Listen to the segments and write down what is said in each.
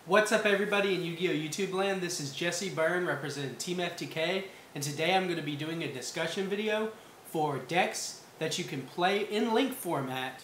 What's up everybody in Yu-Gi-Oh YouTube land? This is Jesse Byrne representing Team FTK, and today I'm going to be doing a discussion video for decks that you can play in link format,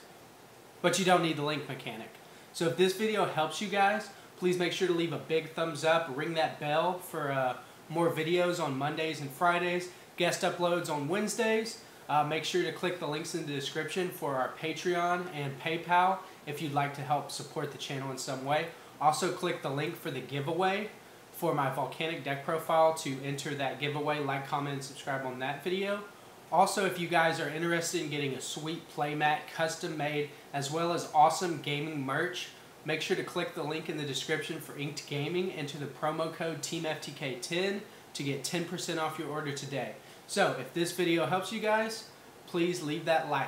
but you don't need the link mechanic. So if this video helps you guys, please make sure to leave a big thumbs up, ring that bell for more videos on Mondays and Fridays, guest uploads on Wednesdays. Make sure to click the links in the description for our Patreon and PayPal if you'd like to help support the channel in some way. Also click the link for the giveaway for my volcanic deck profile to enter that giveaway. Like, comment, and subscribe on that video. Also, if you guys are interested in getting a sweet playmat custom made as well as awesome gaming merch, make sure to click the link in the description for Inked Gaming. Enter the promo code TEAMFTK10 to get 10% off your order today. So if this video helps you guys, please leave that like.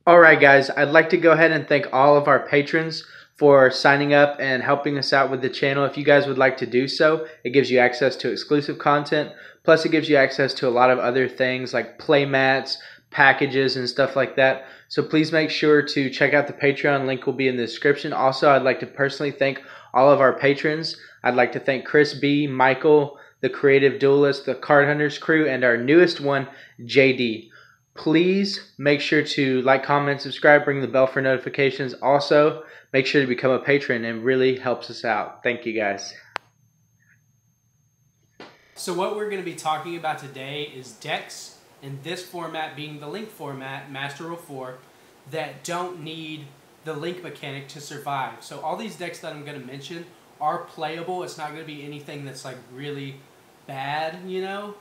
Alright guys, I'd like to go ahead and thank all of our patrons for signing up and helping us out with the channel. If you guys would like to do so, it gives you access to exclusive content, plus it gives you access to a lot of other things like playmats, packages, and stuff like that. So please make sure to check out the Patreon. Link will be in the description. Also, I'd like to personally thank all of our patrons. I'd like to thank Chris B, Michael, the Creative Duelist, the Card Hunters crew, and our newest one, JD. Please make sure to like, comment, subscribe, ring the bell for notifications. Also, make sure to become a patron. It really helps us out. Thank you guys. So what we're going to be talking about today is decks, in this format being the link format, Master Rule 4, that don't need the link mechanic to survive. So all these decks that I'm going to mention are playable. It's not going to be anything that's like really bad, you know?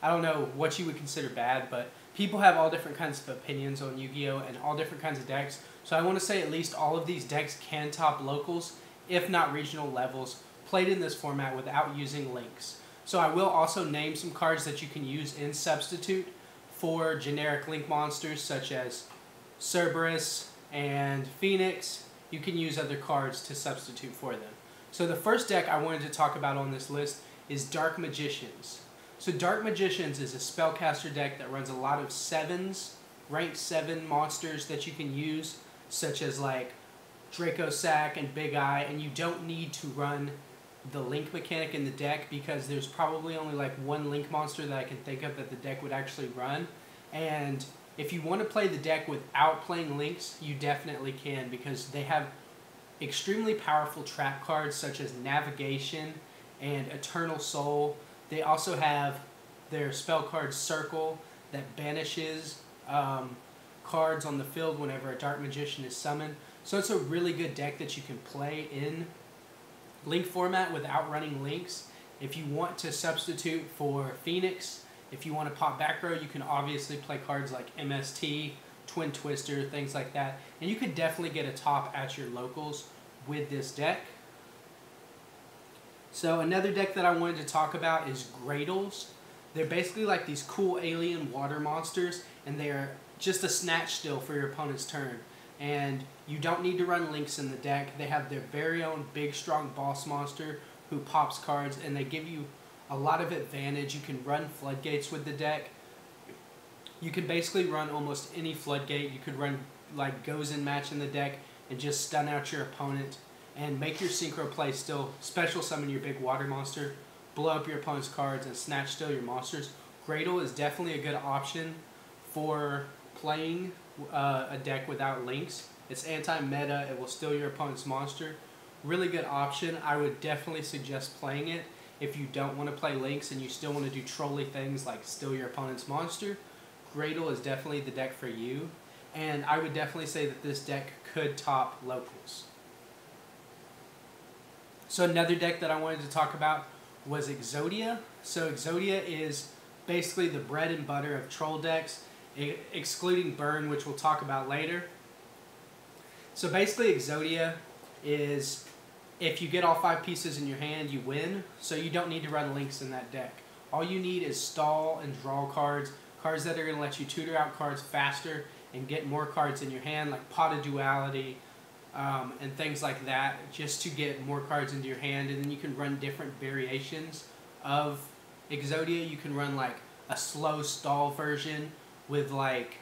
I don't know what you would consider bad, but people have all different kinds of opinions on Yu-Gi-Oh! And all different kinds of decks. So I want to say at least all of these decks can top locals, if not regional levels, played in this format without using links. So I will also name some cards that you can use in substitute for generic link monsters such as Cerberus and Phoenix. You can use other cards to substitute for them. So the first deck I wanted to talk about on this list is Dark Magicians. So Dark Magicians is a spellcaster deck that runs a lot of 7s, ranked 7 monsters that you can use, such as like Draco Sack and Big Eye, and you don't need to run the link mechanic in the deck because there's probably only like one link monster that I can think of that the deck would actually run. And if you want to play the deck without playing links, you definitely can, because they have extremely powerful trap cards such as Navigation and Eternal Soul. They also have their spell card Circle that banishes cards on the field whenever a Dark Magician is summoned. So it's a really good deck that you can play in link format without running links. If you want to substitute for Phoenix, if you want to pop back row, you can obviously play cards like MST, Twin Twister, things like that. And you could definitely get a top at your locals with this deck. So another deck that I wanted to talk about is Gradles. They're basically like these cool alien water monsters, and they are just a snatch steal for your opponent's turn. And you don't need to run links in the deck. They have their very own big, strong boss monster who pops cards, and they give you a lot of advantage. You can run floodgates with the deck. You can basically run almost any floodgate. You could run like goes in match in the deck and just stun out your opponent and make your synchro play still special summon your big water monster, blow up your opponent's cards, and snatch steal your monsters. Gradle is definitely a good option for playing a deck without links. It's anti-meta. It will steal your opponent's monster. Really good option. I would definitely suggest playing it if you don't want to play links and you still want to do trolly things like steal your opponent's monster. Gradle is definitely the deck for you. And I would definitely say that this deck could top locals. So another deck that I wanted to talk about was Exodia. So Exodia is basically the bread and butter of troll decks, excluding Burn, which we'll talk about later. So basically Exodia is, if you get all 5 pieces in your hand, you win. So you don't need to run links in that deck. All you need is stall and draw cards, cards that are going to let you tutor out cards faster and get more cards in your hand, like Pot of Duality, and things like that, just to get more cards into your hand. And then you can run different variations of Exodia. You can run like a slow stall version with like,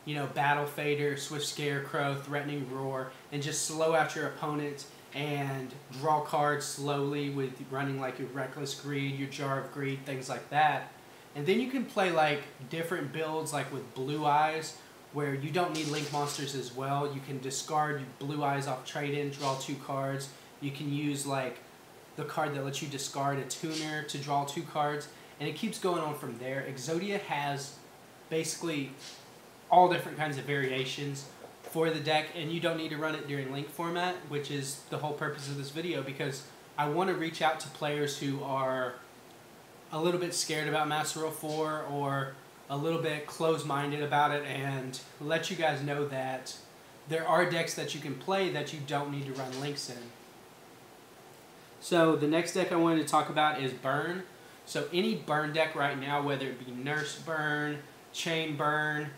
you know, Battle Fader, Swift Scarecrow, Threatening Roar, and just slow out your opponent and draw cards slowly with running like your Reckless Greed, your Jar of Greed, things like that. And then you can play like different builds like with Blue Eyes, where you don't need Link monsters as well. You can discard your Blue Eyes off trade-in, draw 2 cards. You can use like the card that lets you discard a tuner to draw 2 cards, and it keeps going on from there. Exodia has basically all different kinds of variations for the deck, and you don't need to run it during Link format, which is the whole purpose of this video, because I want to reach out to players who are a little bit scared about Master Rule 4 or a little bit closed-minded about it, and let you guys know that there are decks that you can play that you don't need to run Links in. So the next deck I wanted to talk about is Burn. So any Burn deck right now, whether it be Nurse Burn, Chain Burn,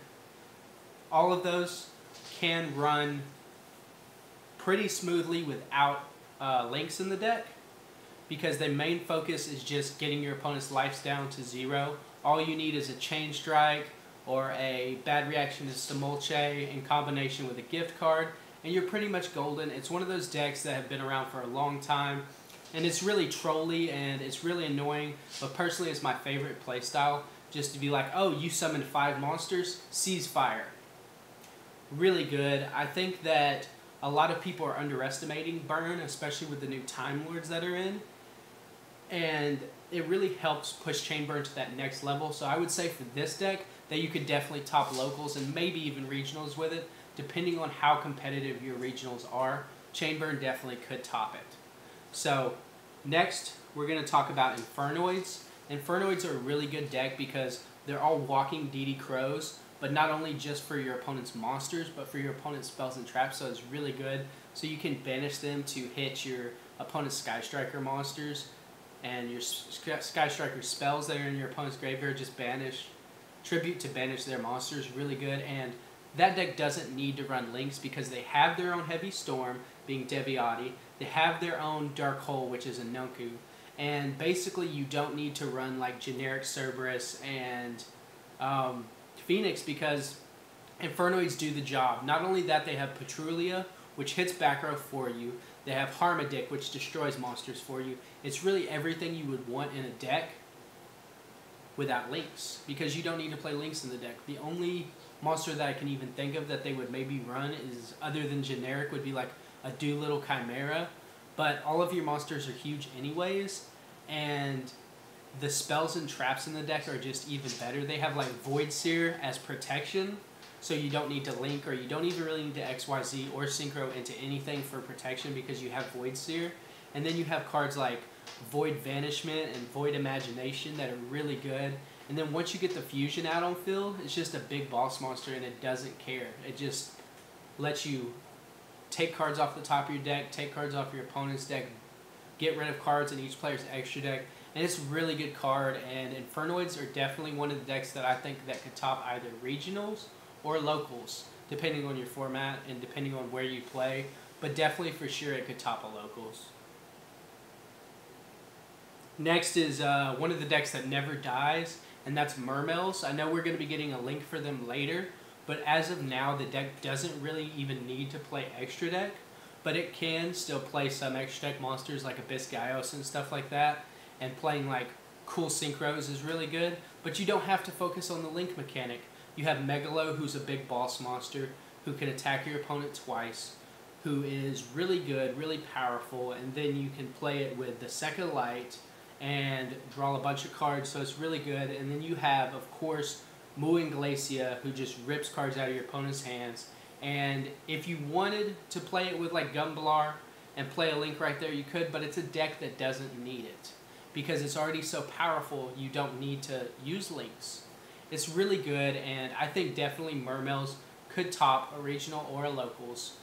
all of those can run pretty smoothly without Links in the deck, because their main focus is just getting your opponent's lives down to 0. All you need is a Chain Strike or a Bad Reaction to Simulche in combination with a gift card, and you're pretty much golden. It's one of those decks that have been around for a long time, and it's really trolly and it's really annoying, but personally it's my favorite playstyle, just to be like, oh, you summoned 5 monsters, Seize Fire. Really good. I think that a lot of people are underestimating Burn, especially with the new Time Lords that are in, and it really helps push Chain Burn to that next level. So I would say for this deck that you could definitely top locals and maybe even regionals with it, depending on how competitive your regionals are. Chain Burn definitely could top it. So next we're going to talk about Infernoids. Infernoids are a really good deck because they're all walking DD Crows, but not only just for your opponent's monsters, but for your opponent's spells and traps, so it's really good. So you can banish them to hit your opponent's Sky Striker monsters, and your Sky Striker spells that are in your opponent's graveyard just banish. Tribute to banish their monsters, really good. And that deck doesn't need to run Links because they have their own Heavy Storm, being Deviati. They have their own Dark Hole, which is a Nunku. And basically you don't need to run like generic Cerberus and Phoenix, because Infernoids do the job. Not only that, they have Petrulia, which hits back row for you. They have Harmadic, which destroys monsters for you. It's really everything you would want in a deck without Links, because you don't need to play Links in the deck. The only monster that I can even think of that they would maybe run is, other than generic, would be like a Doolittle Chimera. But all of your monsters are huge anyways, and the spells and traps in the deck are just even better. They have like Void Seer as protection, so you don't need to Link, or you don't even really need to XYZ or Synchro into anything for protection because you have Void Seer. And then you have cards like Void Vanishment and Void Imagination that are really good. And then once you get the Fusion out on field, it's just a big boss monster and it doesn't care. It just lets you take cards off the top of your deck, take cards off your opponent's deck, get rid of cards in each player's extra deck. And it's a really good card, and Infernoids are definitely one of the decks that I think that could top either regionals or locals, depending on your format and depending on where you play. But definitely for sure it could top a locals. Next is one of the decks that never dies, and that's Mermails. I know we're going to be getting a link for them later, but as of now the deck doesn't really even need to play extra deck, but it can still play some extra deck monsters like Abyss and stuff like that. And playing like cool synchros is really good, but you don't have to focus on the Link mechanic. You have Megalo, who's a big boss monster who can attack your opponent twice, who is really good, really powerful, and then you can play it with the Second Light and draw a bunch of cards, so it's really good. And then you have, of course, Muin Glacia, who just rips cards out of your opponent's hands. And if you wanted to play it with like Gumblar and play a Link right there, you could, but it's a deck that doesn't need it, because it's already so powerful, you don't need to use Links. It's really good, and I think definitely Mermails could top a regional or a locals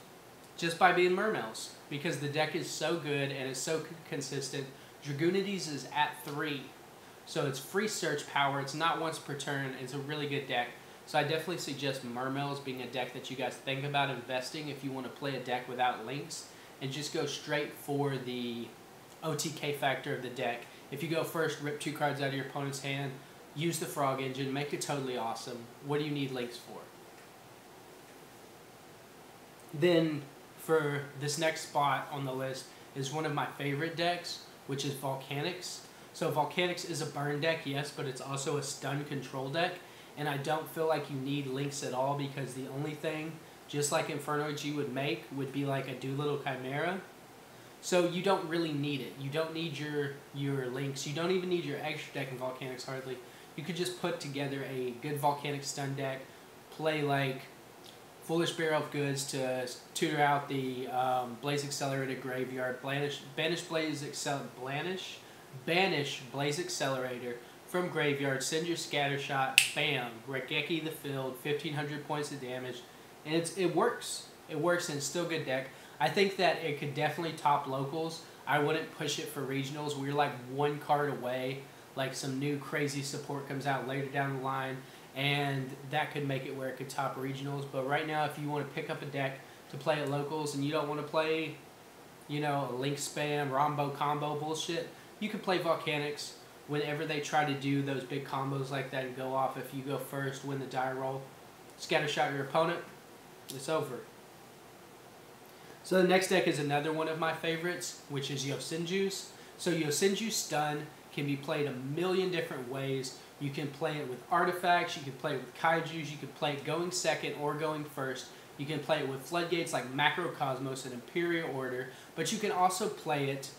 just by being Mermails, because the deck is so good and it's so consistent. Dragoonides is at 3, so it's free search power, it's not once per turn, it's a really good deck. So I definitely suggest Mermails being a deck that you guys think about investing if you want to play a deck without Links, and just go straight for the OTK factor of the deck. If you go first, rip 2 cards out of your opponent's hand, use the Frog engine, make it totally awesome. What do you need links for? Then for this next spot on the list is one of my favorite decks, which is Volcanics. So Volcanics is a burn deck, yes, but it's also a stun control deck. And I don't feel like you need links at all, because the only thing, just like Inferno G would make, would be like a Doolittle Chimera. So you don't really need it. You don't need your links. You don't even need your extra deck in Volcanics hardly. You could just put together a good Volcanic stun deck, play like Foolish Barrel of Goods to tutor out the Blaze Accelerator Graveyard, banish Blaze Accelerator from Graveyard, send your Scatter Shot, bam, Regeki the field, 1500 points of damage, and it works. It works, and it's still a good deck. I think that it could definitely top locals. I wouldn't push it for regionals. We're like one card away, like some new crazy support comes out later down the line, and that could make it where it could top regionals. But right now, if you want to pick up a deck to play at locals and you don't want to play, you know, a link spam, rombo combo bullshit, you can play Volcanics whenever they try to do those big combos like that and go off. If you go first, win the die roll, scatter shot your opponent, it's over. So the next deck is another one of my favorites, which is Yosenju's. So Yosenju's stun can be played a million different ways. You can play it with artifacts, you can play it with kaijus, you can play it going second or going first. You can play it with floodgates like Macrocosmos and Imperial Order, but you can also play it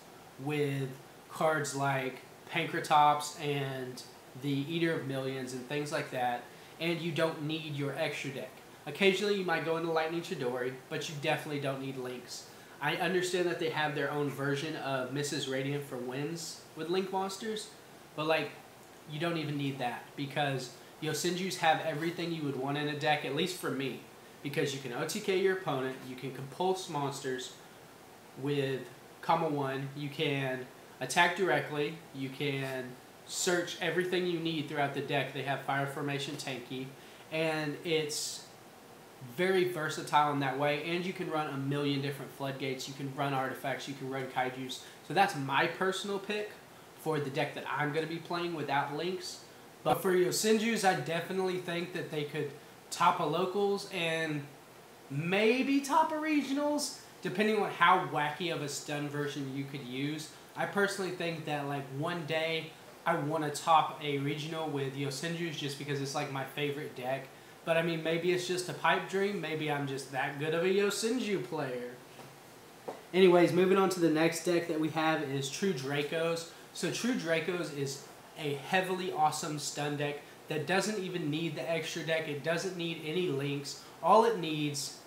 with cards like Pankratops and the Eater of Millions and things like that, and you don't need your extra deck. Occasionally you might go into Lightning Chidori, but you definitely don't need links. I understand that they have their own version of Mrs. Radiant for wins with link monsters, but like, you don't even need that, because Yosenju's have everything you would want in a deck, at least for me, because you can OTK your opponent, you can compulse monsters with comma 1, you can attack directly, you can search everything you need throughout the deck. They have Fire Formation Tanky, and it's very versatile in that way, and you can run a million different floodgates, you can run artifacts, you can run kaijus. So that's my personal pick for the deck that I'm going to be playing without links. But for Yosenju's, I definitely think that they could top a locals and maybe top a regionals, depending on how wacky of a stun version you could use. I personally think that like one day I want to top a regional with Yosenju's just because it's like my favorite deck. But I mean, maybe it's just a pipe dream. Maybe I'm just that good of a Yosenju player. Anyways, moving on to the next deck that we have is True Dracos. So True Dracos is a heavily awesome stun deck that doesn't even need the extra deck. It doesn't need any links. All it needs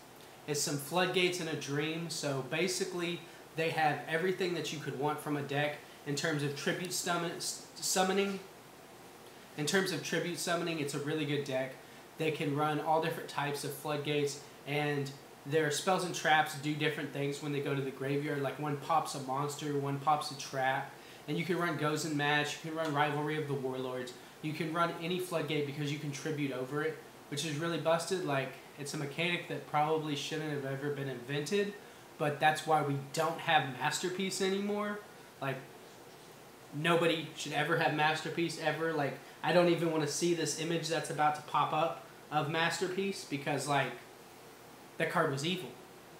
is some floodgates and a dream. So basically, they have everything that you could want from a deck in terms of tribute summoning. In terms of tribute summoning, it's a really good deck. They can run all different types of floodgates, and their spells and traps do different things when they go to the graveyard. Like one pops a monster, one pops a trap. And you can run Goes and Match, you can run Rivalry of the Warlords. You can run any floodgate because you can tribute over it, which is really busted. Like, it's a mechanic that probably shouldn't have ever been invented, but that's why we don't have Masterpiece anymore. Like, nobody should ever have Masterpiece ever. Like, I don't even want to see this image that's about to pop up of Masterpiece, because like, that card was evil.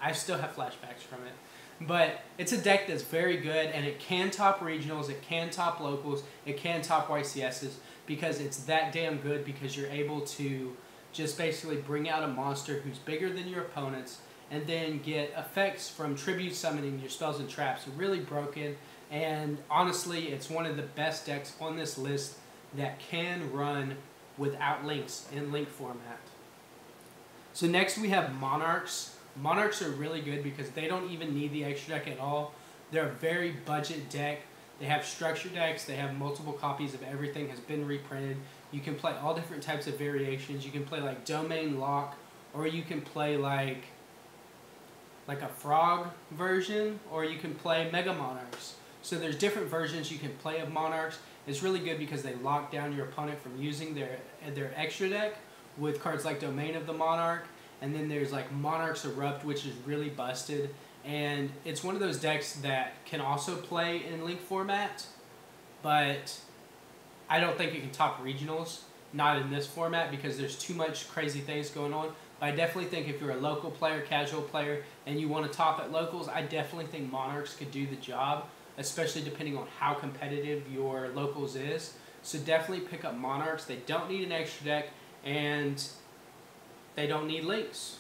I still have flashbacks from it. But it's a deck that's very good, and it can top regionals, it can top locals, it can top YCSs, because it's that damn good, because you're able to just basically bring out a monster who's bigger than your opponents, and then get effects from tribute summoning your spells and traps. Really broken, and honestly, it's one of the best decks on this list that can run without links in link format. So next we have Monarchs. Monarchs are really good because they don't even need the extra deck at all. They're a very budget deck. They have structure decks. They have multiple copies of everything has been reprinted. You can play all different types of variations. You can play like Domain Lock, or you can play like a Frog version, or you can play Mega Monarchs. So there's different versions you can play of Monarchs. It's really good because they lock down your opponent from using their extra deck with cards like Domain of the Monarch. And then there's like Monarchs Erupt, which is really busted. And it's one of those decks that can also play in link format, but I don't think it can top regionals, not in this format, because there's too much crazy things going on. But I definitely think if you're a local player, casual player, and you want to top at locals, I definitely think Monarchs could do the job, especially depending on how competitive your locals is. So definitely pick up Monarchs. They don't need an extra deck, and they don't need links.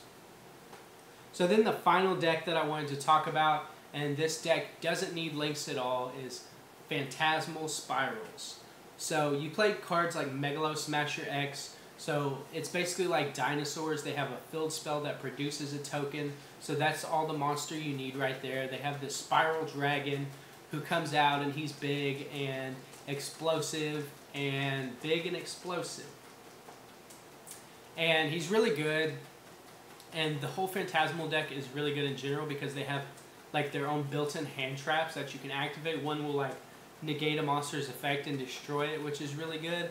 So then the final deck that I wanted to talk about, and this deck doesn't need links at all, is Phantasmal Spirals. So you play cards like Megalo Smasher X. So it's basically like dinosaurs. They have a field spell that produces a token. So that's all the monster you need right there. They have this Spiral Dragon who comes out, and he's big and explosive and big and explosive. And he's really good. And the whole Phantasmal deck is really good in general because they have like their own built-in hand traps that you can activate. One will like negate a monster's effect and destroy it, which is really good.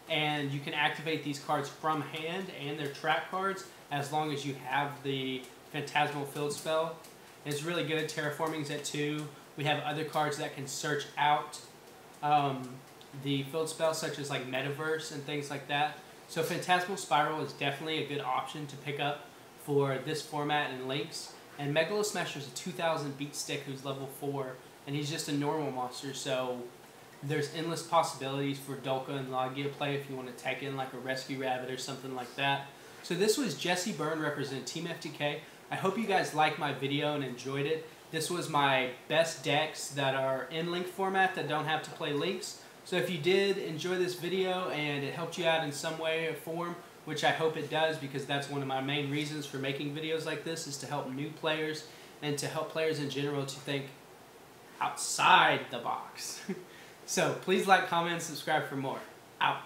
And you can activate these cards from hand and their trap cards as long as you have the Phantasmal field spell. And it's really good. Terraforming's at 2. We have other cards that can search out the field spell, such as like Metaverse and things like that. So Phantasmal Spiral is definitely a good option to pick up for this format and links. And Megalo Smasher is a 2000 beat stick who's level 4, and he's just a normal monster, so there's endless possibilities for Dolka and Logia play if you want to tech in like a Rescue Rabbit or something like that. So this was Jesse Byrne representing Team FTK. I hope you guys liked my video and enjoyed it. This was my best decks that are in link format that don't have to play links. So if you did enjoy this video and it helped you out in some way or form, which I hope it does, because that's one of my main reasons for making videos like this, is to help new players and to help players in general to think outside the box. So please like, comment, and subscribe for more. Out.